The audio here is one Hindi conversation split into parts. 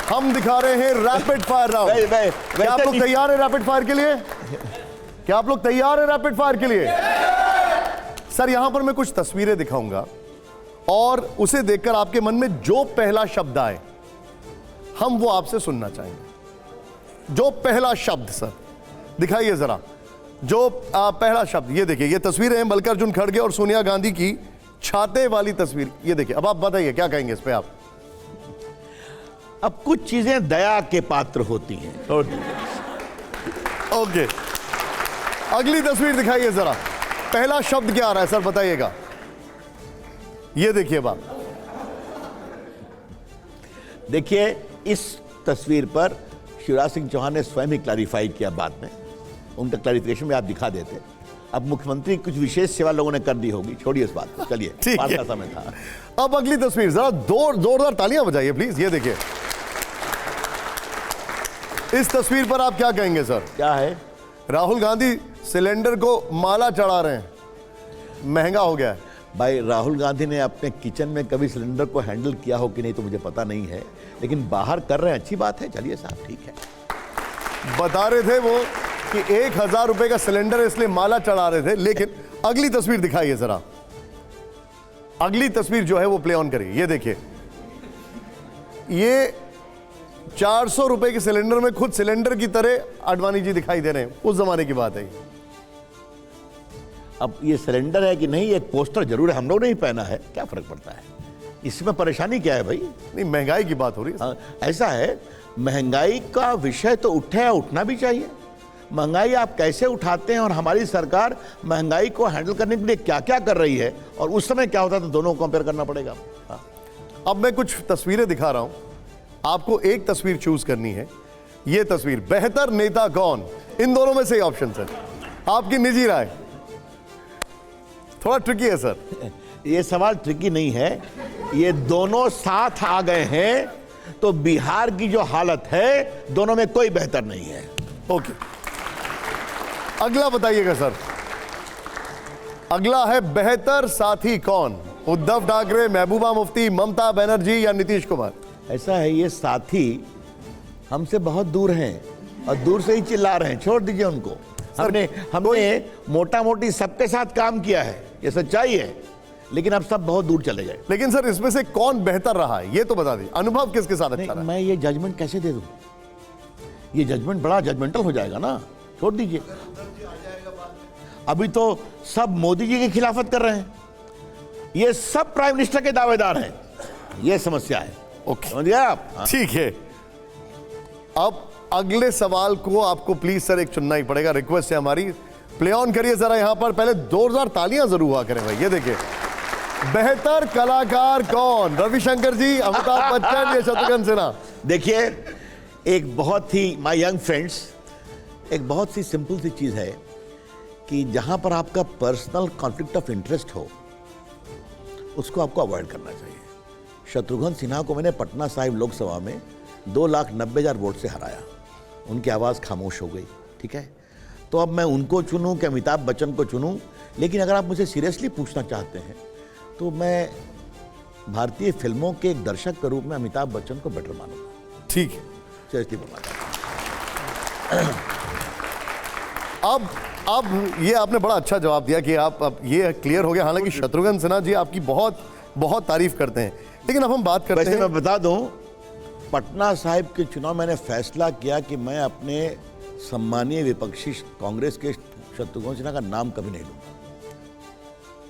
हम दिखा रहे हैं रैपिड फायर राउंड। क्या आप लोग तैयार हैं रैपिड फायर के लिए? क्या आप लोग तैयार हैं रैपिड फायर के लिए? सर यहां पर मैं कुछ तस्वीरें दिखाऊंगा और उसे देखकर आपके मन में जो पहला शब्द आए हम वो आपसे सुनना चाहेंगे। जो पहला शब्द, सर दिखाइए जरा, जो पहला शब्द। ये देखिए, ये तस्वीरें हैं मल्लिकार्जुन खड़गे और सोनिया गांधी की छाते वाली तस्वीर। ये देखिए, अब आप बताइए क्या कहेंगे इस पे आप? अब कुछ चीजें दया के पात्र होती हैं। ओके, अगली तस्वीर दिखाइए जरा। पहला शब्द क्या आ रहा है सर, बताइएगा। ये देखिए बात, देखिए इस तस्वीर पर शिवराज सिंह चौहान ने स्वयं ही क्लैरिफाई किया बाद में, उनका क्लैरिफिकेशन भी आप दिखा देते। अब मुख्यमंत्री कुछ विशेष सेवा लोगों ने कर दी होगी, छोड़िए इस बात को, चलिए बात का समय था। अब अगली तस्वीर जरा जोरदार तालियां बजाइए प्लीज। ये देखिए, इस तस्वीर पर आप क्या कहेंगे सर? क्या है? राहुल गांधी सिलेंडर को माला चढ़ा रहे हैं, महंगा हो गया है। भाई राहुल गांधी ने अपने किचन में कभी सिलेंडर को हैंडल किया हो कि नहीं तो मुझे पता नहीं है, लेकिन बाहर कर रहे हैं, अच्छी बात है। चलिए साहब, ठीक है। बता रहे थे वो कि 1000 रुपए का सिलेंडर है इसलिए माला चढ़ा रहे थे। लेकिन अगली तस्वीर दिखाइए जरा, अगली तस्वीर जो है वो प्ले ऑन करिए। ये देखिए, ये 400 रुपए के सिलेंडर में खुद सिलेंडर की तरह आडवाणी जी दिखाई दे रहे हैं। उस जमाने की बात है। अब ये सिलेंडर है कि नहीं, एक पोस्टर जरूर है, हम लोग नहीं पहना है, क्या फर्क पड़ता है? इसमें परेशानी क्या है भाई? नहीं, महंगाई की बात हो रही है। ऐसा है, महंगाई का विषय तो उठना भी चाहिए। महंगाई आप कैसे उठाते हैं और हमारी सरकार महंगाई को हैंडल करने के लिए क्या क्या कर रही है और उस समय क्या होता है, तो दोनों को कंपेयर करना पड़ेगा। अब मैं कुछ तस्वीरें दिखा रहा हूं, आपको एक तस्वीर चूज करनी है। यह तस्वीर, बेहतर नेता कौन? इन दोनों में से ऑप्शन है, आपकी निजी राय। थोड़ा ट्रिकी है सर। ये सवाल ट्रिकी नहीं है, ये दोनों साथ आ गए हैं तो बिहार की जो हालत है, दोनों में कोई बेहतर नहीं है। ओके, अगला बताइएगा सर। अगला है बेहतर साथी कौन? उद्धव ठाकरे, महबूबा मुफ्ती, ममता बनर्जी या नीतीश कुमार? ऐसा है, ये साथी हमसे बहुत दूर हैं और दूर से ही चिल्ला रहे हैं, छोड़ दीजिए उनको। हमने मोटा मोटी सबके साथ काम किया है, ये सच्चाई है, लेकिन अब सब बहुत दूर चले गए। लेकिन सर इसमें से कौन बेहतर रहा है ये तो बता दीजिए। अनुभव किसके साथ अच्छा रहा? मैं ये जजमेंट कैसे दे दूं? ये जजमेंट बड़ा जजमेंटल हो जाएगा ना, छोड़ दीजिए। अभी तो सब मोदी जी की खिलाफत कर रहे हैं, ये सब प्राइम मिनिस्टर के दावेदार हैं, ये समस्या है। ओके, समझिए आप? ठीक है। अब अगले सवाल को आपको प्लीज सर एक चुनना ही पड़ेगा, रिक्वेस्ट है हमारी। प्ले ऑन करिए जरा यहां पर, पहले जोरदार तालियां जरूर हुआ करें भाई। ये देखिए, बेहतर कलाकार कौन? रविशंकर जी, अमिताभ बच्चन या शत्रुघ्न सिन्हा? देखिए, एक बहुत ही माय यंग फ्रेंड्स, एक बहुत सी सिंपल सी चीज है कि जहां पर आपका पर्सनल कॉन्फ्लिक्ट ऑफ इंटरेस्ट हो उसको आपको अवॉइड करना चाहिए। शत्रुघ्न सिन्हा को मैंने पटना साहिब लोकसभा में 2,90,000 वोट से हराया, उनकी आवाज़ खामोश हो गई, ठीक है। तो अब मैं उनको चुनूं कि अमिताभ बच्चन को चुनूं? लेकिन अगर आप मुझे सीरियसली पूछना चाहते हैं तो मैं भारतीय फिल्मों के एक दर्शक के रूप में अमिताभ बच्चन को बेटर मानूंगा। ठीक है, सीरियसली बताता अब ये आपने बड़ा अच्छा जवाब दिया कि आप अब ये क्लियर हो गया। हालांकि शत्रुघ्न सिन्हा जी आपकी बहुत बहुत तारीफ करते हैं, लेकिन अब हम बात करते हैं। वैसे मैं बता दूं, पटना साहिब के चुनाव मैंने फैसला किया कि मैं अपने सम्मानीय विपक्षी कांग्रेस के शत्रुघ्न सिन्हा का नाम कभी नहीं लूंगा,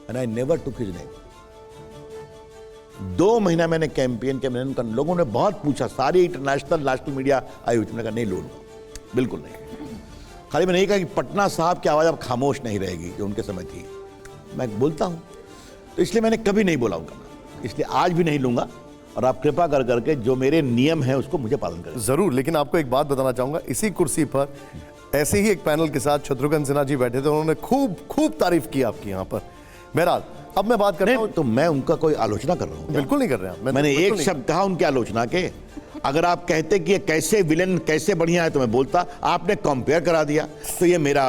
and I never took his name. 2 महीना मैंने कैंपेन किया, मैंने लोगों ने बहुत पूछा, सारी इंटरनेशनल नेशनल मीडिया आई हुई, मैंने कहा नहीं लूंगा, बिल्कुल नहीं। खाली मैंने नहीं कहा कि पटना साहब की आवाज़ अब खामोश नहीं रहेगी जो उनके समय थी, मैं बोलता हूँ, तो इसलिए मैंने कभी नहीं बोला उनका नाम, इसलिए आज भी नहीं लूंगा। और आप कृपा कर करके जो मेरे नियम हैं उसको मुझे पालन करें। जरूर, लेकिन आपको एक बात बताना चाहूंगा, इसी कुर्सी पर ऐसे ही एक पैनल के साथ शत्रुघ्न सिन्हा जी बैठे थे, उन्होंने खूब खूब तारीफ की आपकी यहाँ पर। बहरहाल अब मैं बात कर रहा हूँ, तो मैं उनका कोई आलोचना कर रहा हूँ? बिल्कुल नहीं कर रहे हैं। मैंने एक शब्द कहा उनकी आलोचना के। अगर आप कहते कि ये कैसे विलेन कैसे बढ़िया है तो मैं बोलता, आपने कंपेयर करा दिया, तो ये मेरा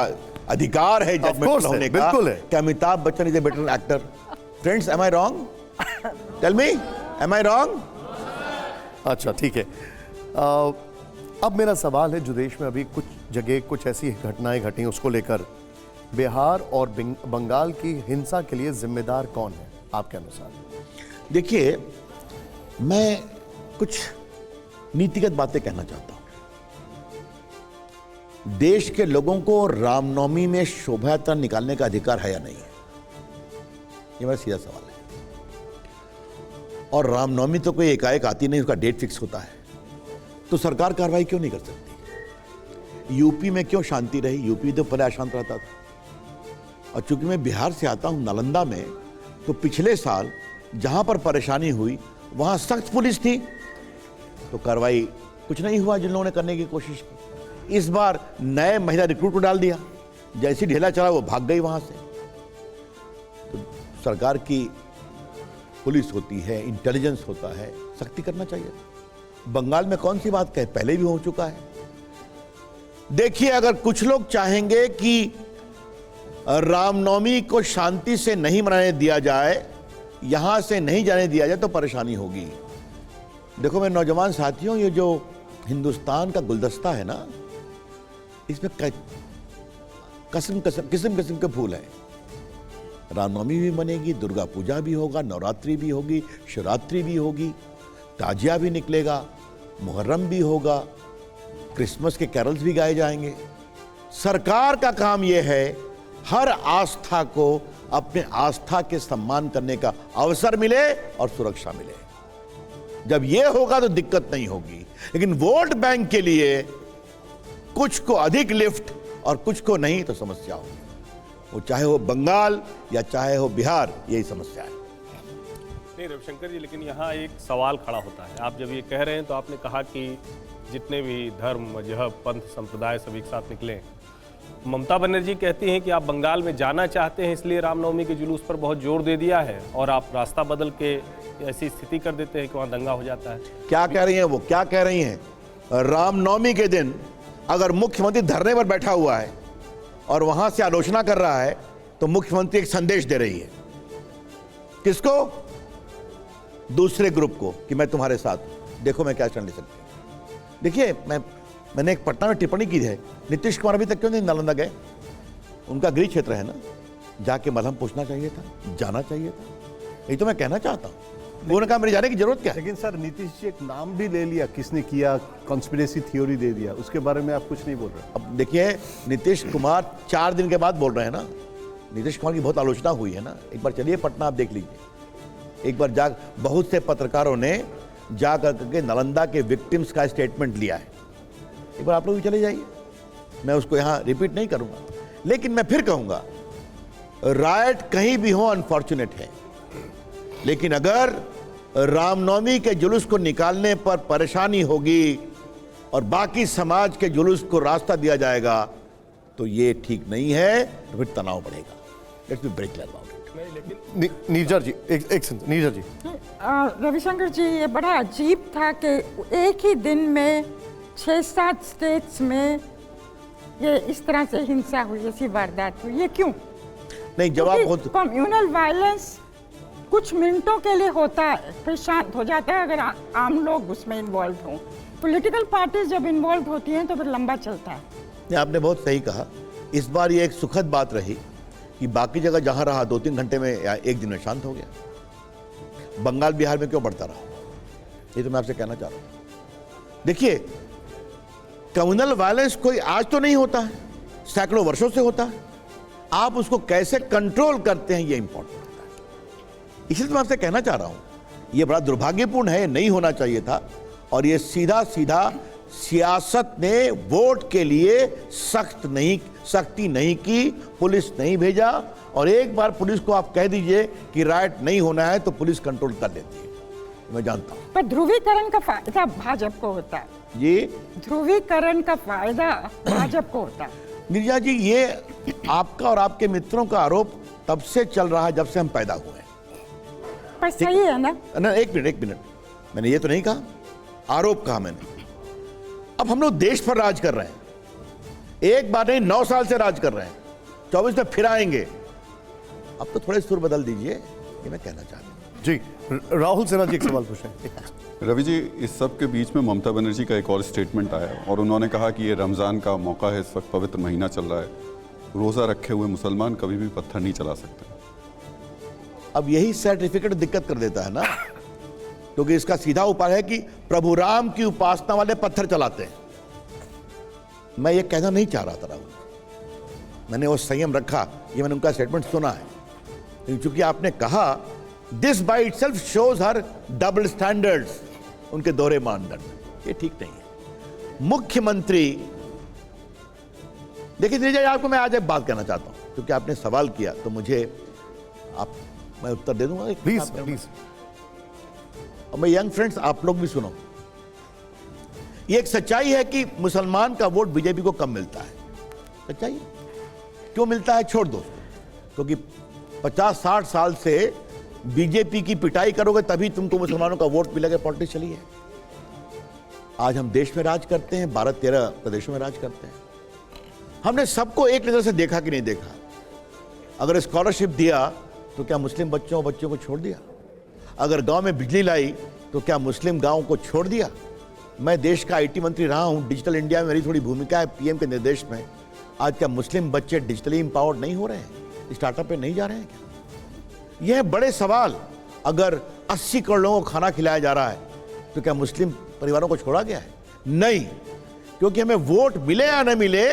अधिकार है जजमेंट होने का कि Amitabh Bachchan is a better actor. Friends, am I wrong? Tell me, am I wrong? अच्छा ठीक है, अब मेरा सवाल है, जो देश में अभी कुछ जगह कुछ ऐसी घटनाएं घटी उसको लेकर बिहार और बंगाल की हिंसा के लिए जिम्मेदार कौन है आपके अनुसार? देखिए, मैं कुछ नीतिगत बातें कहना चाहता हूं। देश के लोगों को रामनवमी में शोभा यात्रा निकालने का अधिकार है या नहीं है, ये मेरा सीधा सवाल है। और रामनवमी तो कोई एकाएक आती नहीं, उसका डेट फिक्स होता है, तो सरकार कार्रवाई क्यों नहीं कर सकती? यूपी में क्यों शांति रही? यूपी तो पहले अशांत रहता था। और चूंकि मैं बिहार से आता हूं, नालंदा में, तो पिछले साल जहां पर परेशानी हुई वहां सख्त पुलिस थी, तो कार्रवाई कुछ नहीं हुआ जिन लोगों ने करने की कोशिश की। इस बार नए महिला रिक्रूट को डाल दिया, जैसी ढेला चला वो भाग गई वहां से। तो सरकार की पुलिस होती है, इंटेलिजेंस होता है, सख्ती करना चाहिए। बंगाल में कौन सी बात कहे, पहले भी हो चुका है। देखिए, अगर कुछ लोग चाहेंगे कि रामनवमी को शांति से नहीं मनाने दिया जाए, यहां से नहीं जाने दिया जाए, तो परेशानी होगी। देखो मेरे नौजवान साथियों, ये जो हिंदुस्तान का गुलदस्ता है ना, इसमें किस्म किस्म के फूल हैं। रामनवमी भी मनेगी, दुर्गा पूजा भी होगा, नवरात्रि भी होगी, शिवरात्रि भी होगी, ताजिया भी निकलेगा, मुहर्रम भी होगा, क्रिसमस के कैरल्स भी गाए जाएंगे। सरकार का काम यह है हर आस्था को अपने आस्था के सम्मान करने का अवसर मिले और सुरक्षा मिले। जब यह होगा तो दिक्कत नहीं होगी। लेकिन वोट बैंक के लिए कुछ को अधिक लिफ्ट और कुछ को नहीं, तो समस्या होगी। वो चाहे हो बंगाल या चाहे हो बिहार, यही समस्या है। नहीं रविशंकर जी, लेकिन यहाँ एक सवाल खड़ा होता है। आप जब ये कह रहे हैं तो आपने कहा कि जितने भी धर्म, मजहब, पंथ, संप्रदाय सब एक साथ निकले। ममता बनर्जी कहती हैं कि आप बंगाल में जाना चाहते हैं, इसलिए रामनवमी के जुलूस पर बहुत जोर दे दिया है, और आप रास्ता बदल के ऐसी स्थिति कर देते हैं कि वहाँ दंगा हो जाता है। क्या कह रही हैं वो? क्या कह रही हैं? रामनवमी के दिन अगर मुख्यमंत्री धरने पर बैठा हुआ है और वहां से आलोचना कर रहा है, तो मुख्यमंत्री एक संदेश दे रही है। किसको? दूसरे ग्रुप को, कि मैं तुम्हारे साथ हूं, देखो मैं क्या एक्शन ले सकती हूं। देखिए, मैंने एक पटना में टिप्पणी की है, नीतीश कुमार अभी तक क्यों नहीं नालंदा गए? उनका गृह क्षेत्र है ना, जाके मलहम पूछना चाहिए था, जाना चाहिए था। यही तो मैं कहना चाहता हूं। उन्होंने कहा मेरी जाने की जरूरत क्या है? लेकिन सर, नीतीश जी एक नाम भी ले लिया, किसने किया, कॉन्स्पिरेसी थ्योरी दे दिया, उसके बारे में आप कुछ नहीं बोल रहे। अब देखिए, नीतीश कुमार 4 दिन के बाद बोल रहे हैं ना। नीतीश कुमार की बहुत आलोचना हुई है ना। एक बार चलिए पटना, आप देख लीजिए। एक बार बहुत से पत्रकारों ने जा करके नालंदा के विक्टिम्स का स्टेटमेंट लिया है। एक बार आप लोग भी चले जाइए, मैं उसको यहाँ रिपीट नहीं करूंगा। लेकिन मैं फिर कहूंगा, राइट कहीं भी हो अनफॉर्चुनेट है, लेकिन अगर रामनवमी के जुलूस को निकालने पर परेशानी होगी और बाकी समाज के जुलूस को रास्ता दिया जाएगा, तो ये ठीक नहीं है, तो फिर तनाव बढ़ेगा। Let's be very clear about it. Neerja ji, एक सेकंड, नीरजा जी। रविशंकर जी, ये बड़ा अजीब था कि एक ही दिन में 6-7 स्टेट्स में ये इस तरह से हिंसा हुई, ऐसी वारदात हुई। ये क्यों? नहीं, जवाब बहुत कम्युनल वायलेंस कुछ मिनटों के लिए होता है, फिर शांत हो जाता है अगर आम लोग उसमें इन्वॉल्व हों। पॉलिटिकल पार्टीज जब इन्वॉल्व होती हैं तो फिर लंबा चलता है। आपने बहुत सही कहा। इस बार ये एक सुखद बात रही कि बाकी जगह जहां रहा 2-3 घंटे में या 1 दिन में शांत हो गया। बंगाल बिहार में क्यों बढ़ता रहा, ये तो मैं आपसे कहना चाह रहा हूं। देखिए, कम्युनल वायलेंस कोई आज तो नहीं होता है, सैकड़ों वर्षों से होता है। आप उसको कैसे कंट्रोल करते हैं, ये इंपॉर्टेंट होता है। इसलिए तो मैं आपसे कहना चाह रहा हूं, ये बड़ा दुर्भाग्यपूर्ण है, नहीं होना चाहिए था। और ये सीधा सियासत ने वोट के लिए सख्ती नहीं की, पुलिस नहीं भेजा। और एक बार पुलिस को आप कह दीजिए कि राइट नहीं होना है, तो पुलिस कंट्रोल कर लेती है, मैं जानता हूं। पर ध्रुवीकरण का फायदा भाजपा को होता है। ये ध्रुवीकरण का फायदा भाजपा को होता है। नीरजा जी, ये आपका और आपके मित्रों का आरोप तब से चल रहा है जब से हम पैदा हुए हैं। पर सही है ना? एक मिनट, मैंने ये तो नहीं कहा, आरोप कहा मैंने। अब हम लोग देश पर राज कर रहे हैं, एक बार नहीं 9 साल से राज कर रहे हैं, 24 में फिर आएंगे। अब तो थोड़े सुर बदल दीजिए, ये मैं कहना चाहता हूं। जी राहुल सिन्हा जी एक सवाल पूछें। रवि जी, इस सब के बीच में ममता बनर्जी का एक और स्टेटमेंट आया और उन्होंने कहा कि ये रमज़ान का मौका है, इस वक्त पवित्र महीना चल रहा है, रोज़ा रखे हुए मुसलमान कभी भी पत्थर नहीं चला सकते। अब यही सर्टिफिकेट दिक्कत कर देता है ना, क्योंकि इसका सीधा उपाय है कि प्रभु राम की उपासना वाले पत्थर चलाते हैं। मैं ये कहना नहीं चाह रहा था राहुल, मैंने वो संयम रखा, ये मैंने उनका स्टेटमेंट सुना है, लेकिन चूंकि आपने कहा this by itself shows her double standards, उनके दोहरे मानदंड, ये ठीक नहीं है। मुख्यमंत्री, देखिए नीरज, आपको मैं आज एक बात कहना चाहता हूं, क्योंकि आपने सवाल किया तो मुझे मैं उत्तर दे दूंगा प्लीज प्लीज। और मैं यंग फ्रेंड्स, आप लोग भी सुनो, ये एक सच्चाई है कि मुसलमान का वोट बीजेपी को कम मिलता है। सच्चाई है। क्यों मिलता है छोड़ दो, क्योंकि 50-60 साल से बीजेपी की पिटाई करोगे तभी तुमको मुसलमानों का वोट मिलेगा। पॉलिटिक्स चली है। आज हम देश में राज करते हैं, 12-13 प्रदेशों में राज करते हैं। हमने सबको एक नजर से देखा कि नहीं देखा? अगर स्कॉलरशिप दिया तो क्या मुस्लिम बच्चों को छोड़ दिया? अगर गांव में बिजली लाई तो क्या मुस्लिम गांव को छोड़ दिया? मैं देश का आईटी मंत्री रहा हूं, डिजिटल इंडिया में मेरी थोड़ी भूमिका है पीएम के निर्देश में। आज क्या मुस्लिम बच्चे डिजिटली इंपावर्ड नहीं हो रहे हैं? स्टार्टअप पे नहीं जा रहे हैं क्या? यह है बड़े सवाल। अगर 80 करोड़ लोगों को खाना खिलाया जा रहा है तो क्या मुस्लिम परिवारों को छोड़ा गया है? नहीं, क्योंकि हमें वोट मिले या न मिले,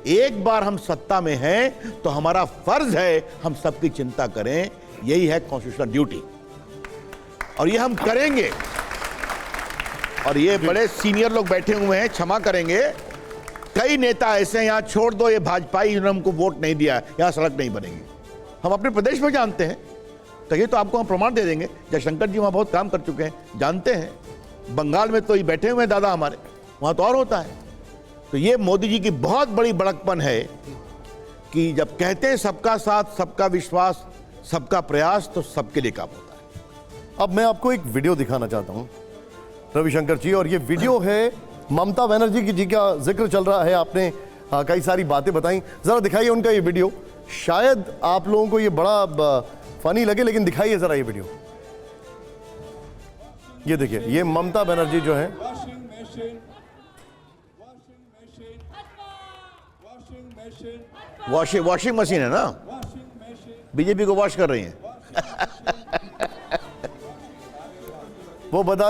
एक बार हम सत्ता में हैं तो हमारा फर्ज है हम सबकी चिंता करें। यही है कॉन्स्टिट्यूशनल ड्यूटी, और ये हम करेंगे। और ये बड़े सीनियर लोग बैठे हुए हैं, क्षमा करेंगे, कई नेता ऐसे हैं, यहां छोड़ दो ये भाजपाई, जिन्होंने हमको वोट नहीं दिया, यहां सड़क नहीं बनेगी। हम अपने प्रदेश में जानते हैं, कहिए तो आपको हम प्रमाण दे देंगे। जयशंकर जी वहां बहुत काम कर चुके हैं, जानते हैं। बंगाल में तो ये बैठे हुए हैं दादा हमारे, वहां तो और होता है। तो ये मोदी जी की बहुत बड़ी बड़कपन है कि जब कहते हैं सबका साथ, सबका विश्वास, सबका प्रयास, तो सबके लिए काम होता है। अब मैं आपको एक वीडियो दिखाना चाहता हूं रविशंकर जी, और ये वीडियो है ममता बनर्जी की जी का जिक्र चल रहा है। आपने कई सारी बातें बताई, जरा दिखाइए उनका ये वीडियो। शायद आप लोगों को ये बड़ा फनी लगे, लेकिन दिखाइए जरा ये वीडियो। ये देखिए, ये ममता बनर्जी जो है, वॉशिंग मशीन है ना, बीजेपी को वॉश कर रही है। वो बता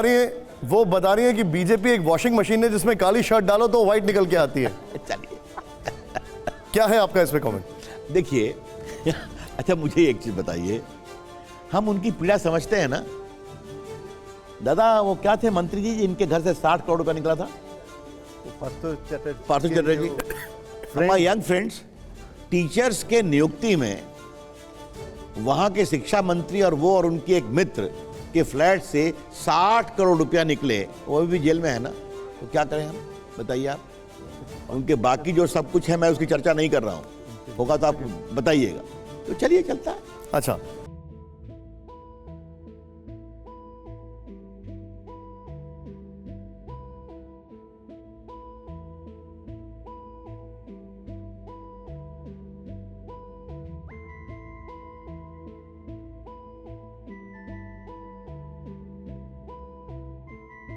रही है कि बीजेपी एक वॉशिंग मशीन है जिसमें काली शर्ट डालो तो व्हाइट निकल के आती है। चलिए, क्या है आपका इसमें कमेंट? देखिए, अच्छा मुझे एक चीज बताइए, हम उनकी पीड़ा समझते हैं ना दादा? वो क्या थे मंत्री जी जिनके घर से 60 करोड़ रुपया निकला था? Partho Chatterjee. My young friends, teachers के नियुक्ति में वहां के शिक्षा मंत्री और वो और उनके एक मित्र के फ्लैट से 60 करोड़ रुपया निकले, वो भी जेल में है ना, तो क्या करें हम, बताइए आप? उनके बाकी जो सब कुछ है, मैं उसकी चर्चा नहीं कर रहा हूं, होगा तो आप बताइएगा। तो चलिए, चलता है। अच्छा,